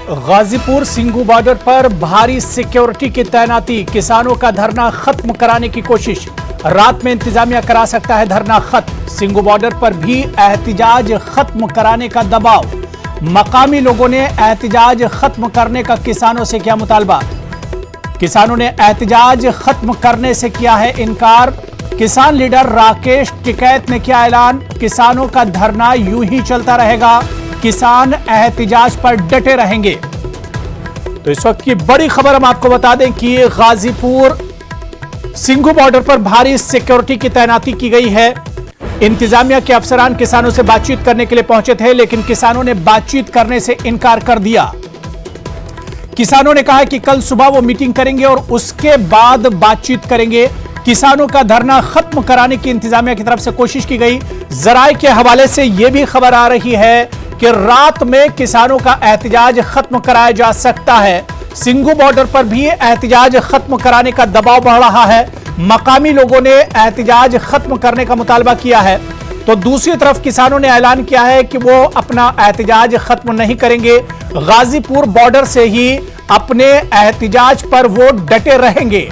Ghazipur Singhu border पर भारी security की तैनाती, किसानों का धरना खत्म कराने की कोशिश। रात में इंतजामिया करा सकता है धरना खत्म। सिंगू बॉर्डर पर भी एहतिजाज खत्म कराने का दबाव। मकामी लोगों ने एहतिजाज खत्म करने का किसानों से किया मुतालबा। किसानों ने एहतिजाज खत्म करने से किया है इनकार। किसान लीडर राकेश टिकैत ने किया ऐलान, किसानों का धरना यूं ही चलता रहेगा, किसान एहतिजाज पर डटे रहेंगे। तो इस वक्त की बड़ी खबर हम आपको बता दें कि गाजीपुर सिंगू बॉर्डर पर भारी सिक्योरिटी की तैनाती की गई है। इंतजामिया के अफसरान किसानों से बातचीत करने के लिए पहुंचे थे, लेकिन किसानों ने बातचीत करने से इनकार कर दिया। किसानों ने कहा कि कल सुबह वो मीटिंग करेंगे और उसके बाद बातचीत करेंगे। किसानों का धरना खत्म कराने की इंतजामिया की तरफ से कोशिश की गई। जराए के हवाले से यह भी खबर आ रही है कि रात में किसानों का एहतिजाज खत्म कराया जा सकता है। सिंगू बॉर्डर पर भी एहतिजाज खत्म कराने का दबाव बढ़ रहा है। मकामी लोगों ने एहतिजाज खत्म करने का मुतालबा किया है, तो दूसरी तरफ किसानों ने ऐलान किया है कि वो अपना एहतिजाज खत्म नहीं करेंगे। गाजीपुर बॉर्डर से ही अपने एहतिजाज पर वो डटे रहेंगे।